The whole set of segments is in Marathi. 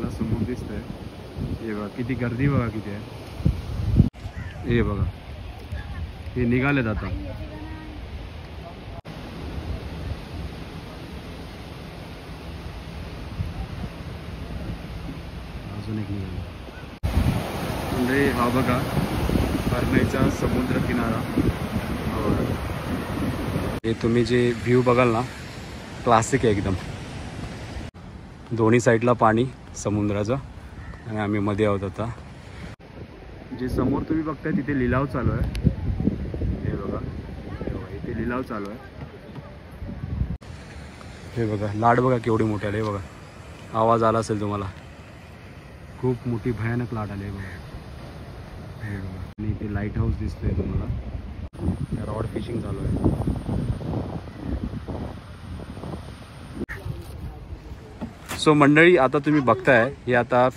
आपल्याला समोर दिसतंय. हे बघा किती गर्दी बघा किती आहे. हे बघा हे निघालेत आता. अजून एक निघाले म्हणजे हा बघा हरणाईचा समुद्र किनारा. हे तुम्ही जे व्ह्यू बघाल ना क्लासिक आहे एकदम. दोन्ही साईडला पाणी समुद्राचं आणि आम्ही मध्ये आहोत आता. जे समोर तुम्ही बघताय तिथे लिलाव चालू आहे. हे बघा इथे लिलाव चालू आहे. हे बघा लाट बघा केवढी मोठी आली. हे बघा आवाज आला असेल तुम्हाला. खूप मोठी भयानक लाट आली आहे बघा. हे बघा आणि इथे लाईट हाऊस दिसतोय तुम्हाला. रॉड फिशिंग चालू आहे. सो मंडळी आता तुम्ही बघताय हे आता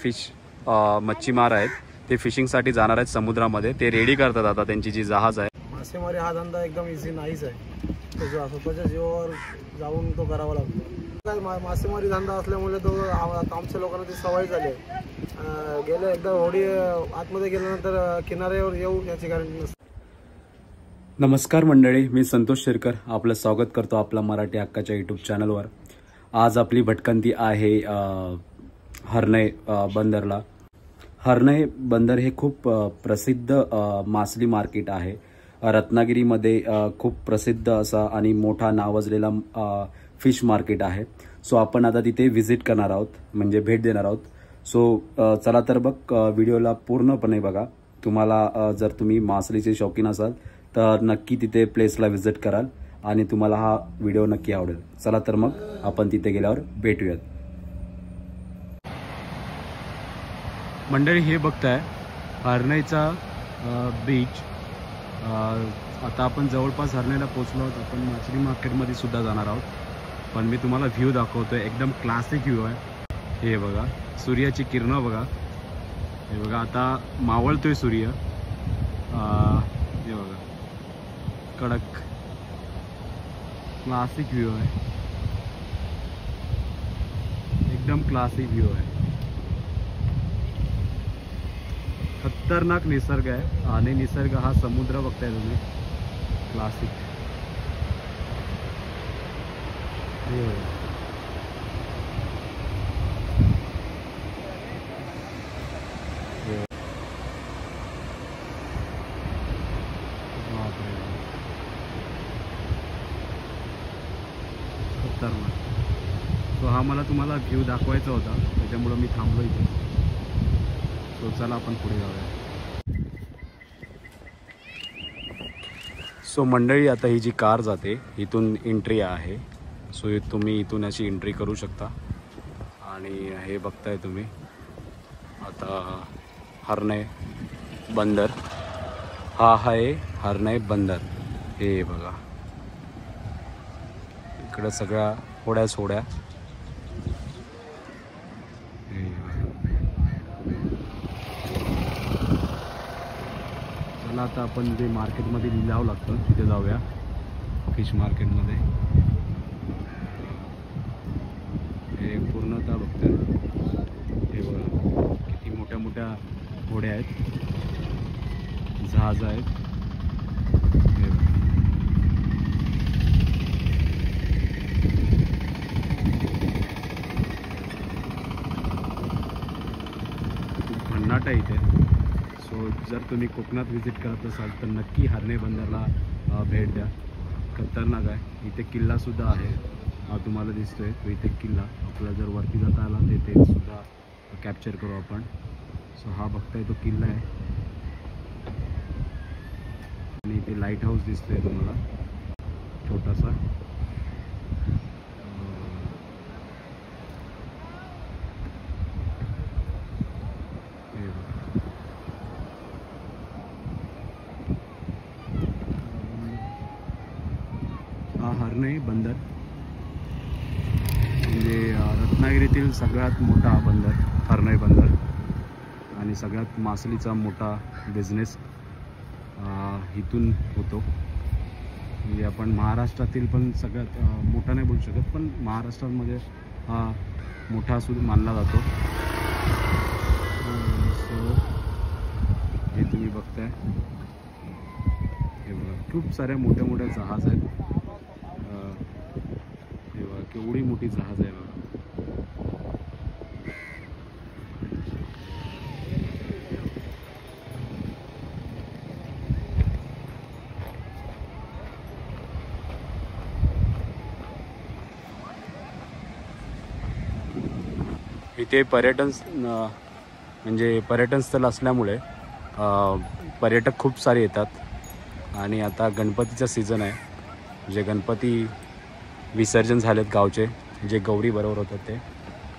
मच्छीमार आहेत. ते फिशिंगसाठी जाणार आहेत समुद्रामध्ये. ते रेडी करतात आता त्यांची जी जहाज आहे. मासेमारी हा धंदा एकदम इझी नाहीच आहे. तो स्वतःच्या जीवावर जाऊन तो करावा लागतो. मासेमारी धंदा असल्यामुळे तो आमच्या लोकांना ती सवय झाली आहे. गेले एकदा होडी आतमध्ये गेल्यानंतर किनाऱ्यावर येऊ याची गॅरंटी नसते. नमस्कार मंडळी, मी संतोष शेरकर आपलं स्वागत करतो आपला मराठी हक्काच्या यूट्यूब चॅनलवर. आज आपली भटकंती आहे हरणाई बंदरला. हरणाई बंदर हे खूप प्रसिद्ध मासली मार्केट आहे. रत्नागिरीमध्ये खूप प्रसिद्ध असा आणि मोठा नावाजलेला फिश मार्केट आहे. सो आपण आता तिथे व्हिजिट करणार आहोत, म्हणजे भेट देणार आहोत. सो चला तर बघ व्हिडिओला पूर्णपणे बघा. तुम्हाला जर तुम्ही मासलीचे शौकीन असाल तर नक्की तिथे प्लेसला व्हिजिट कराल आणि तुम्हाला हा व्हिडिओ नक्की आवडेल. चला तर मग आपण तिथे गेल्यावर भेटूयात. मंडळी हे बघताय हरणाईचा बीच. आता आपण जवळपास हरणाईला पोहोचलो आहोत. आपण मासळी मार्केटमध्ये सुद्धा जाणार आहोत. पण मी तुम्हाला व्ह्यू दाखवतोय, एकदम क्लासिक व्ह्यू आहे. हे बघा सूर्याची किरणं बघा. हे बघा आता मावळतोय सूर्य. हे बघा कडक क्लासिक व्ह्यू आहे. एकदम क्लासिक व्ह्यू आहे. खतरनाक निसर्ग आहे आणि निसर्ग हा समुद्र बघताय तुम्ही. क्लासिक. खतरनाक. सो हा मला तुम्हाला व्ह्यू दाखवायचा होता, त्याच्यामुळं मी थांबलो इथे. सो चला आपण पुढे जाऊया. सो मंडळी आता ही जी कार जाते इथून एंट्री आहे. सो तुम्ही इथून अशी एंट्री करू शकता. आणि हे बघताय तुम्ही आता हरणाई बंदर. हा आहे हरणाई बंदर. हे बघा इकडं सगळ्या होड्या सोड्या. चला आता आपण जे मार्केटमध्ये लिलाव लागतं तिथे जाऊया. फिश मार्केटमध्ये हे पूर्णतः बघतोय. हे बघा किती मोठ्या मोठ्या होड्या आहेत, जहाज आहेत. हे बघा खूप भन्नाट आहे इथे. सो जर तुम्ही कोकणात व्हिजिट करत असाल तर नक्की हरणाई बंदरला भेट द्या. खतरनाक आहे. इथे किल्लासुद्धा आहे. हा तुम्हाला दिसतोय तो इथे किल्ला. आपल्याला जर वरती जाता आला तर ते सुद्धा कॅप्चर करू आपण. सो हा बघताय तो किल्ला आहे. आणि इथे लाईट हाऊस दिसतोय तुम्हाला छोटासा. हा हरणाई बंदर म्हणजे रत्नागिरीतील सगळ्यात मोठा बंदर हरणाई बंदर. आणि सगळ्यात मासळीचा मोठा बिझनेस इथून होतो. म्हणजे आपण महाराष्ट्रातील पण सगळ्यात मोठा नाही बोलू शकत, पण महाराष्ट्रामध्ये हा मोठा सुद्धा मानला जातो. सो हे तुम्ही बघताय, हे बघा खूप साऱ्या मोठ्या मोठ्या जहाज आहेत. हे बघा केवढी मोठी जहाज आहे बघा. इथे पर्यटन म्हणजे पर्यटन स्थळ असल्यामुळे पर्यटक खूप सारे येतात आणि आता गणपतीचा सीझन आहे. जे गणपती विसर्जन झालेत गावचे, जे गौरी बरोबर होतात ते.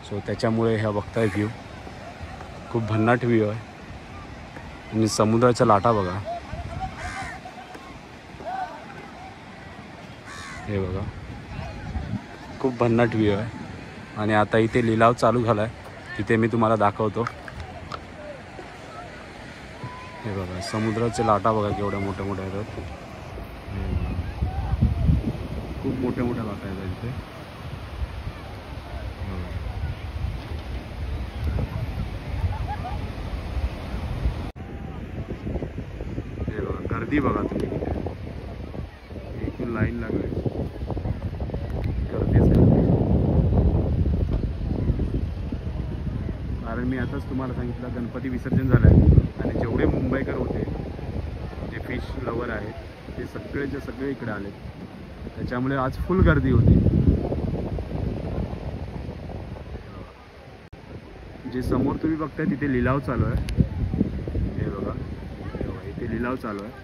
सो त्याच्यामुळे ह्या बघताय व्ह्यू खूप भन्नाट व्ह्यू आहे. आणि समुद्राच्या लाटा बघा, हे बघा खूप भन्नाट व्ह्यू आहे. आणि आता इथे लिलाव चालू झाला आहे, तिथे मी तुम्हाला दाखवतो. हे बघा समुद्राच्या लाटा बघा केवढ्या मोठ्या मोठ्या आहेत. खूप मोठ्या मोठ्या लाटा आहेत इथे. हे बघा गर्दी बघा तुम्ही किती, इथून लाईन लागली, गर्दीच गर्दी. कारण मी आताच तुम्हाला सांगितलं गणपती विसर्जन झालं आहे आणि जेवढे मुंबईकर होते, जे फिश लवर आहेत, ते सगळेचे सगळे इकडे आले. त्याच्यामुळे आज फुल गर्दी होती. जे समोर तुम्ही बघताय तिथे लिलाव चालू आहे. हे बघा इथे लिलाव चालू आहे.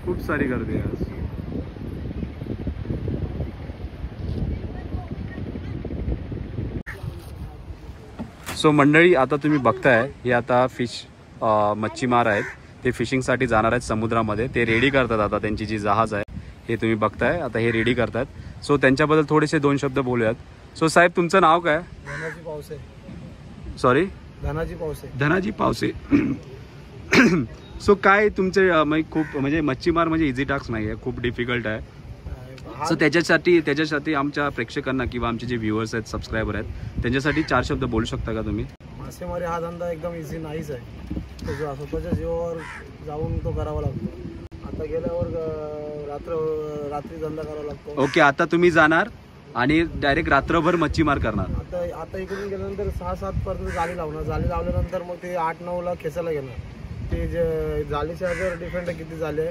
खूप सारी गर्दी आहे आज. सो मंडळी, आता तुम्ही बघताय हे आता फिश मच्छीमार आहेत, ते फिशिंगसाठी जाणार आहेत समुद्रामध्ये. ते रेडी करतात आता त्यांची जी जहाज आहे, हे तुम्ही बघताय आता हे रेडी करतात. सो त्यांच्याबद्दल थोडेसे दोन शब्द बोलूयात. सो साहेब तुमचं नाव काय? धनाजी पावसे. सॉरी, धनाजी पावसे. धनाजी पावसे. सो काय तुमचे खूप म्हणजे मच्छीमार म्हणजे इझी टास्क नाही आहे, खूप डिफिकल्ट आहे. सो त्याच्यासाठी आमच्या प्रेक्षकांना किंवा आमचे जे व्ह्युअर्स आहेत, सबस्क्रायबर आहेत, त्यांच्यासाठी 4 शब्द बोलू शकता का तुम्ही? मासेमारी हा धंदा एकदम इझी नाहीच आहे. तो जो स्वतःच्या जीवावर जाऊन तो करावा लागतो. आता गेल्यावर रात्री धंदा करावा लागतो. ओके, आता तुम्ही जाणार आणि डायरेक्ट रात्रभर मच्छीमार करणार? आता इकडून गेल्यानंतर 6-7 पर्यंत जाळी लावणार. जाळी लावल्यानंतर मग ते 8-9ला खेचायला घेणार. ते जे जाळीच्या ह्याच्यावर डिपेंड आहे किती झाले,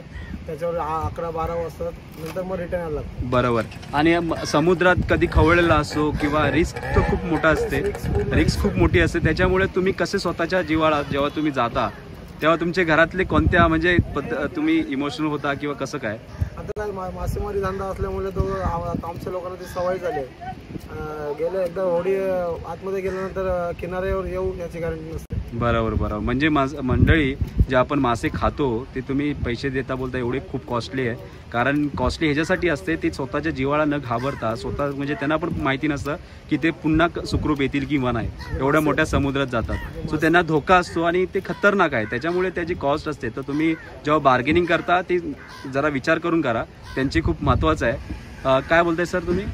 त्याच्यावर 11-12 वाजतात, नंतर मग रिटर्न यायला लागतं. बरोबर. आणि समुद्रात कधी खवळलेला असो किंवा रिस्क तो खूप मोठा असते, रिस्क खूप मोठी असते. त्याच्यामुळे तुम्ही कसे स्वतःच्या जीवाला जेव्हा तुम्ही जाता तेव्हा तुमचे घरातले कोणत्या म्हणजे तुम्ही इमोशनल होता किंवा कसं काय? आता काय मासेमारी धंदा असल्यामुळे तो आमच्या लोकांना ती सवय झाली आहे. गेले एकदा होडी आतमध्ये गेल्यानंतर किनाऱ्यावर येऊ याची गॅरंटी नसते. बरोबर. म्हणजे मंडळी जे आपण मासे खातो ते तुम्ही पैसे देता बोलता एवढे खूप कॉस्टली आहे. कारण कॉस्टली ह्याच्यासाठी असते, ते स्वतःच्या जीवाला न घाबरता, स्वतः म्हणजे त्यांना पण माहिती नसतं की ते पुन्हा सुखरूप येतील किंवा नाही. एवढ्या मोठ्या समुद्रात जातात, सो त्यांना धोका असतो आणि ते खतरनाक आहे. त्याच्यामुळे त्याची कॉस्ट असते. तर तुम्ही जेव्हा बार्गेनिंग करता ते जरा विचार करून करा, त्यांची खूप महत्त्वाचं आहे. काय बोलताय सर तुम्ही?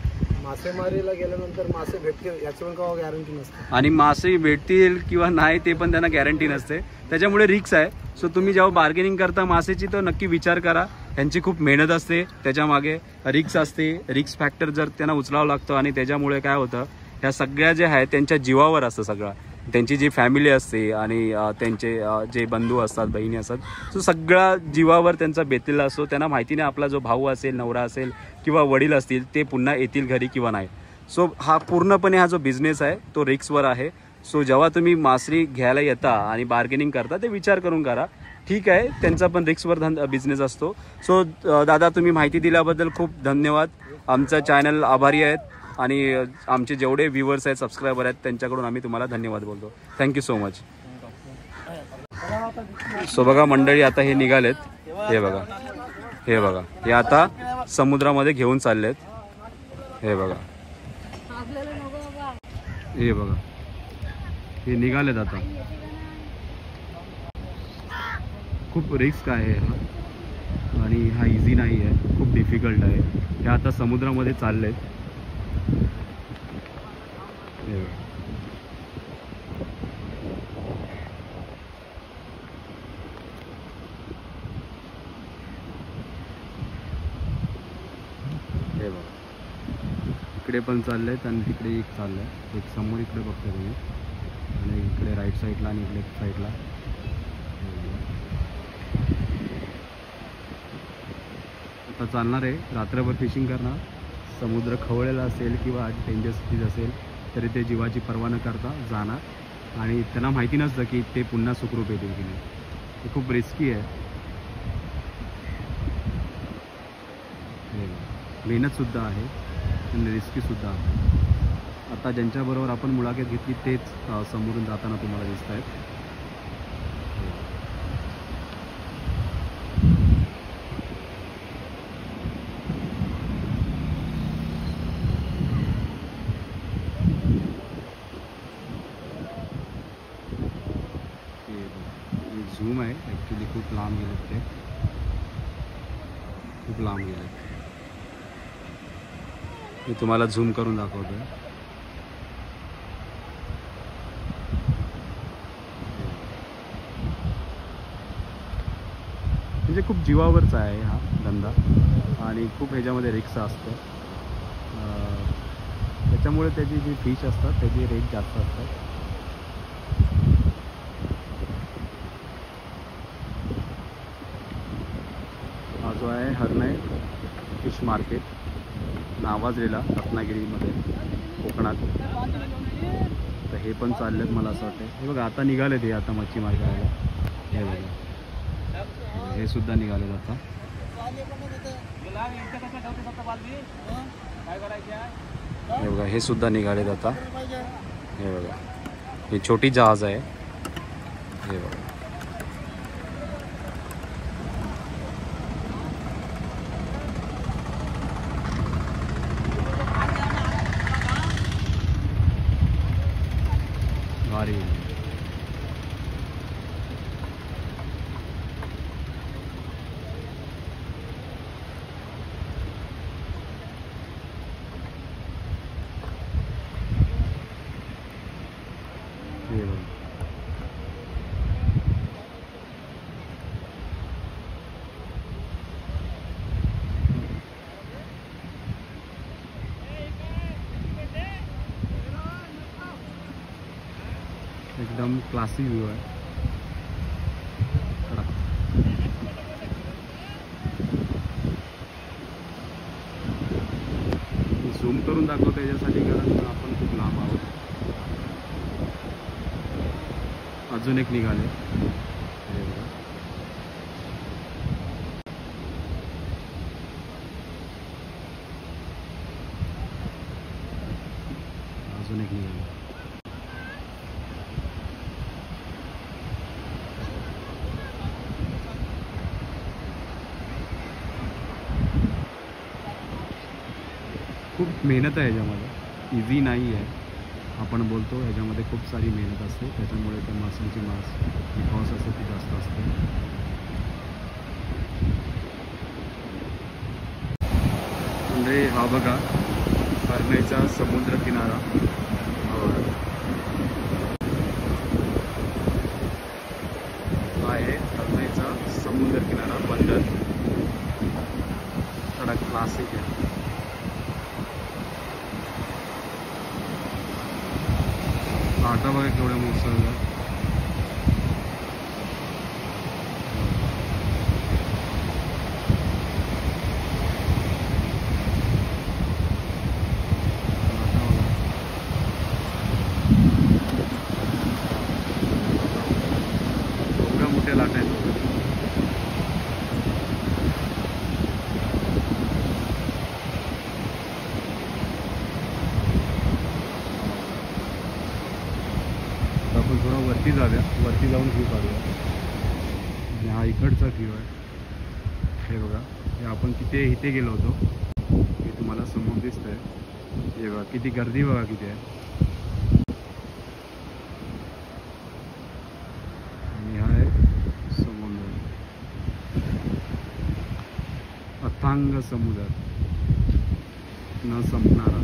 मासेमारीला गेल्यानंतर मासे भेटतील याची पण काही गॅरंटी नसते. आणि मासे भेटतील किंवा नाही ते पण त्यांना गॅरंटी नसते. त्याच्यामुळे रिक्स आहे. सो तुम्ही जेव्हा बार्गेनिंग करता मासेची तर नक्की विचार करा. त्यांची खूप मेहनत असते, त्याच्यामागे रिक्स असते. रिक्स फॅक्टर जर त्यांना उचलावं लागतं आणि त्याच्यामुळे काय होतं, ह्या सगळ्या जे आहे त्यांच्या जीवावर असतं सगळं. त्यांची जी फॅमिली असते आणि त्यांचे जे बंधू असतात, बहिणी असतात, सो सगळा जीवावर त्यांचा बेतलेला असतो. त्यांना माहिती नाही आपला जो भाऊ असेल, नवरा असेल किंवा वडील असतील ते पुन्हा येतील घरी किंवा नाही. सो हा पूर्णपणे हा जो बिझनेस आहे तो रिक्सवर आहे. सो जेव्हा तुम्ही मासळी घ्यायला येता आणि बार्गेनिंग करता ते विचार करून करा. ठीक आहे, त्यांचा पण रिक्सवर बिझनेस असतो. सो दादा, तुम्ही माहिती दिल्याबद्दल खूप धन्यवाद. आमचं चॅनल आभारी आहेत आणि आमचे जेवढे व्ह्युअर्स आहेत, सबस्क्रायबर आहेत, त्यांच्याकडून आम्ही तुम्हाला धन्यवाद बोलतो. Thank you so much. सो बघा मंडळी, आता हे निघालेत. हे बघा, हे बघा, हे आता समुद्रामध्ये घेऊन चाललेत. हे बघा, हे बघा, हे निघालेत आता. खूप रिस्क आहे आणि हा इझी नाही आहे, खूप डिफिकल्ट आहे. हे आता समुद्रामध्ये चालले आहेत. हे बघा इकडे पण चालले आहेत आणि तिकडे एक चाललं आहे. एक समोर इकडे बघतो तुम्ही आणि इकडे राईट साईडला आणि लेफ्ट साईडला. आता चालणार आहे, रात्रभर फिशिंग करणार. समुद्र खवळलेला असेल किंवा डेंजर स्थितीत असेल तरी ते जीवाची पर्वा न करता जाणार आणि त्यांना माहिती नसतं की ते पुन्हा सुखरूप येतील की नाही. ते खूप रिस्की आहे. मेहनतसुद्धा आहे आणि रिस्कीसुद्धा आहे. आता ज्यांच्याबरोबर आपण मुलाखत घेतली तेच समोरून जाताना तुम्हाला दिसत आहेत. झूम आहे ॲक्च्युली, खूप लांब गेलेत ते, खूप लांब गेलेत. मी तुम्हाला झूम करून दाखवतो. म्हणजे खूप जीवावरचा आहे हा धंदा आणि खूप ह्याच्यामध्ये रिस्क असतं. त्याच्यामुळे त्याची जी फिश असतात त्याची रेट जास्त असतात. हा जो आहे हर्नई फिश मार्केट नावाजलेला रत्नागिरीमध्ये, कोकणात. तर हे पण चाललेत मला असं वाटतं. हे बघा आता निघाले ते, आता मच्छीमार करायला. हे बघा हे सुद्धा निघालेत आता. हे बघा हे सुद्धा निघालेत आता. हे बघा ही छोटी जहाज आहे. हे बघा भारी. एकदम क्लासी व्ह्यू आहे. झूम करून दाखवतो याच्यासाठी कारण आपण खूप लांब आहोत. अजून एक निघाले. अजून एक निघाले. खूप मेहनत आहे ह्याच्यामध्ये, इझी नाही आहे. आपण बोलतो ह्याच्यामध्ये खूप सारी मेहनत असते, त्याच्यामुळे त्या माशांची कॉस्ट असते ती जास्त असते. म्हणजे हा बघा हर्नईचा समुद्र किनारा. हा आहे हर्नईचा समुद्र किनारा बंदर. थोडा क्लासिक आहे. आता बघा केवढ्या मोठं. एवढ्या मोठ्या लाटा आहेत. आपण थोडा वरती जाऊया, वरती जाऊन व्ह्यू काढूया. आणि हा इकडचा व्ह्यू आहे. हे बघा हे आपण इथे गेलो होतो, हे तुम्हाला समोर दिसतंय. हे बघा किती गर्दी, बघा किती आहे. आणि हा आहे समुद्र. अथांग समुद्र न संपणारा.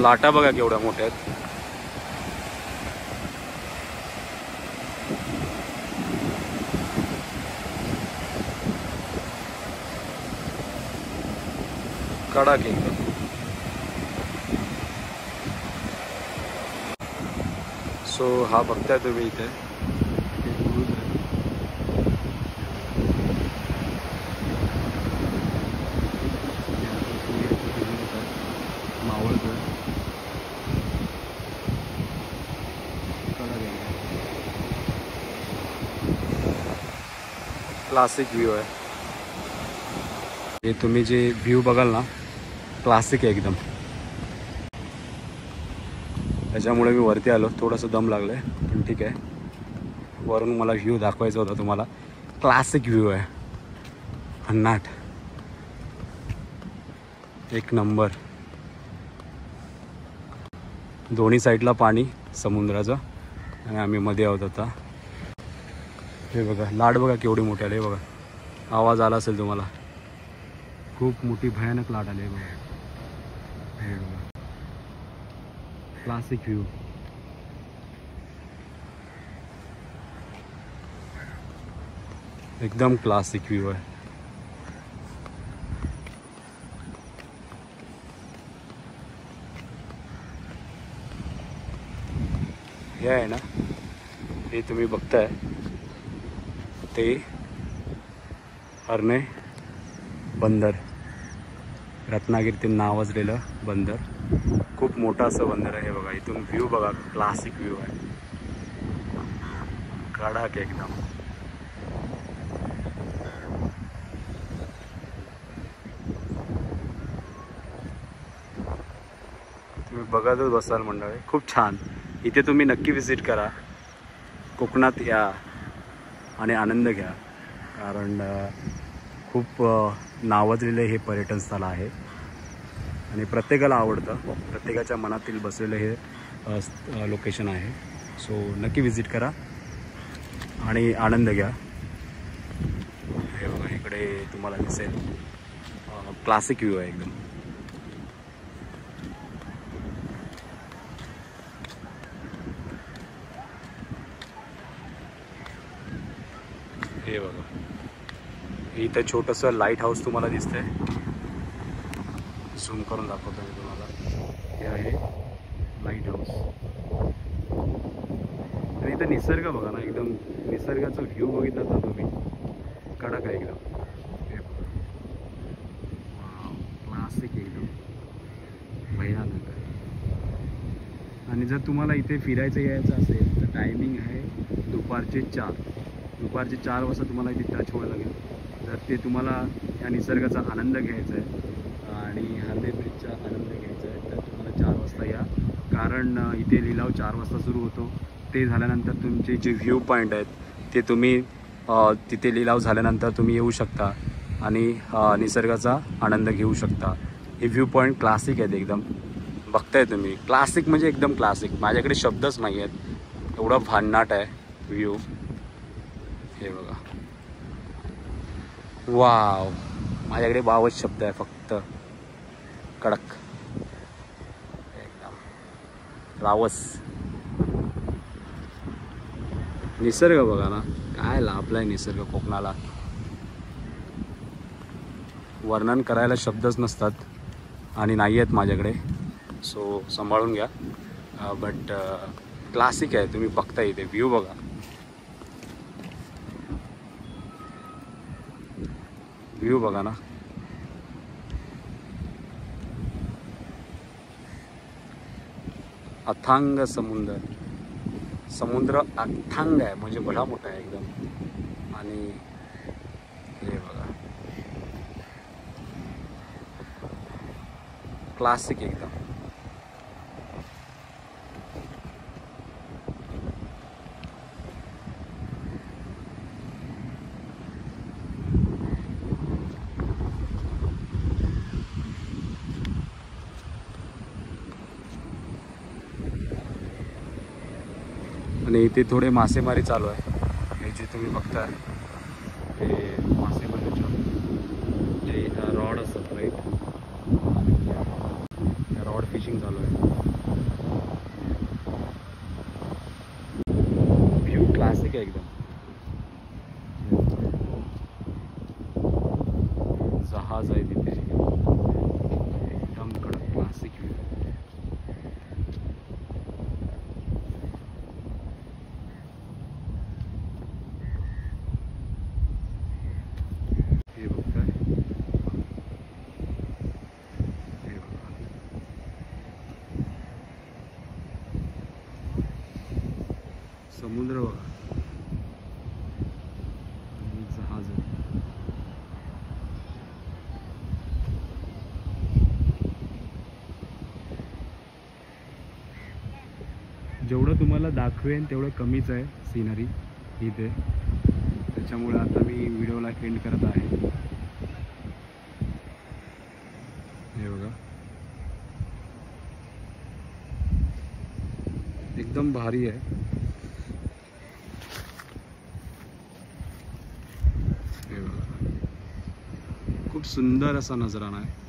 लाटा बघा केवढ्या मोठ्या आहेत. कडक एकदम. सो हा बघताय तुम्ही इथे मावळतोय. क्लासिक व्ह्यू आहे हे. तुम्ही जे व्ह्यू बघाल ना क्लासिक आहे एकदम. त्याच्यामुळे मी वरती आलो. थोडंसं दम लागलं आहे पण ठीक आहे. वरून मला व्ह्यू दाखवायचा होता तुम्हाला. क्लासिक व्ह्यू आहे. भन्नाट एक नंबर. दोन्ही साईडला पाणी समुद्राचं आणि आम्ही मध्ये आहोत आता. हे बघा लाट बघा केवढी मोठी आली. बघा आवाज आला असेल तुम्हाला. खूप मोठी भयानक लाट आली आहे बघा. हे बघा क्लासिक व्ह्यू. एकदम क्लासिक व्ह्यू आहे. हे आहे ना हे तुम्ही बघताय ते हर्णे बंदर. रत्नागिरीतील नावाजलेलं बंदर. खूप मोठं असं बंदर आहे. हे बघा इथून व्ह्यू बघा. क्लासिक व्ह्यू आहे. कडक एकदम. तुम्ही बघतच बसाल मंडळी. खूप छान. इथे तुम्ही नक्की विजिट करा. कोकणात या आणि आनंद घ्या. कारण खूप नावाजलेलं हे पर्यटन स्थळ आहे आणि प्रत्येकाला आवडतं. प्रत्येकाच्या मनातील बसलेलं हे लोकेशन आहे. सो नक्की विजिट करा आणि आनंद घ्या. हे बघा इकडे तुम्हाला दिसेल क्लासिक व्ह्यू आहे एकदम. हे बघा इथं छोटंसं लाईट हाऊस तुम्हाला दिसतंय. झूम करून दाखवतो मी तुम्हाला. हे आहे लाईट हाऊस. आणि इथं निसर्ग बघा ना एकदम. निसर्गाचा व्ह्यू बघितला तर तुम्ही कडक आहे एकदम. हे बघा क्लासिक एकदम भयानक आहे. आणि जर तुम्हाला इथे फिरायचं यायचं असेल तर टायमिंग आहे दुपारचे 4. दुपारचे 4 वाजता तुम्हाला इथे टच व्हायला लागेल. तर ते तुम्हाला या निसर्गाचा आनंद घ्यायचा आहे आणि हर्णे ब्रिजचा आनंद घ्यायचा आहे तर तुम्हाला 4 वाजता या. कारण इथे लिलाव 4 वाजता सुरू होतो. ते झाल्यानंतर तुमचे जे व्ह्यू पॉईंट आहेत ते तुम्ही तिथे लिलाव झाल्यानंतर तुम्ही येऊ शकता आणि निसर्गाचा आनंद घेऊ शकता. हे व्ह्यू पॉईंट क्लासिक आहेत एकदम. बघताय तुम्ही. क्लासिक म्हणजे एकदम क्लासिक. माझ्याकडे शब्दच नाही आहेत. एवढं भन्नाट आहे व्ह्यू. हे बघा वाव. माझ्याकडे 22 शब्द आहे फक्त. कडक एकदम रावस. निसर्ग बघा ना काय लाभलाय निसर्ग कोकणाला. वर्णन करायला शब्दच नसतात आणि नाही आहेत माझ्याकडे. सो सांभाळून घ्या. बट क्लासिक आहे. तुम्ही बघता इथे व्ह्यू बघा. व्ह्यू बघा ना. अथांग समुद्र. समुद्र अथांग आहे म्हणजे बडा मोठा आहे एकदम. आणि हे बघा क्लासिक एकदम. आणि इथे थोडे मासेमारी चालू आहे. हे जे तुम्ही बघताय ते मासेमारीच्या जे रॉड असतात राईट, रॉड फिशिंग चालू आहे. व्ह्यू क्लासिक आहे एकदम. जहाज आहे तिथे एकदम कडक क्लासिक व्ह्यू. हे बघताय, हे बघा समुद्र बघा आणि जहाज आहे. जेवढं तुम्हाला दाखवेन तेवढं कमीच आहे सीनरी इथे, त्याच्यामुळे आता मी व्हिडिओला एंड करत आहे. हे बघा एकदम भारी आहे. हे बघा खूप सुंदर असा नजराणा आहे.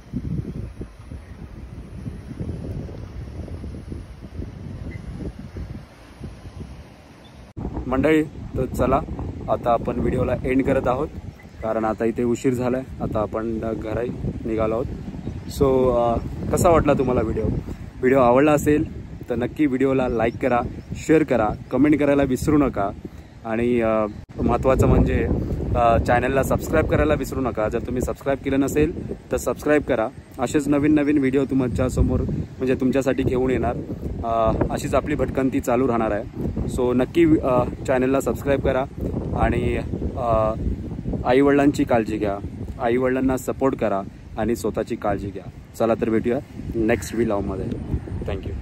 मंडळी, तर चला आता आपण व्हिडिओला एंड करत आहोत, कारण आता इथे उशीर झाला आहे. आता आपण घरी निघालो आहोत. सो कसा वाटला तुम्हाला व्हिडिओ आवडला असेल तर नक्की व्हिडिओला लाईक करा, शेअर करा, कमेंट करायला विसरू नका. आणि महत्त्वाचं म्हणजे चॅनलला सबस्क्राईब करायला विसरू नका. जर तुम्ही सबस्क्राईब केलं नसेल तर सबस्क्राईब करा. असेच नवीन नवीन व्हिडिओ तुमच्यासमोर म्हणजे तुमच्यासाठी घेऊन येणार. अशीच आपली भटकंती चालू राहणार आहे. सो नक्की चॅनलला सबस्क्राईब करा आणि आईवडिलांची काळजी घ्या, आईवडिलांना सपोर्ट करा आणि स्वतःची काळजी घ्या. चला तर भेटूया नेक्स्ट व्लॉगमध्ये. थँक्यू.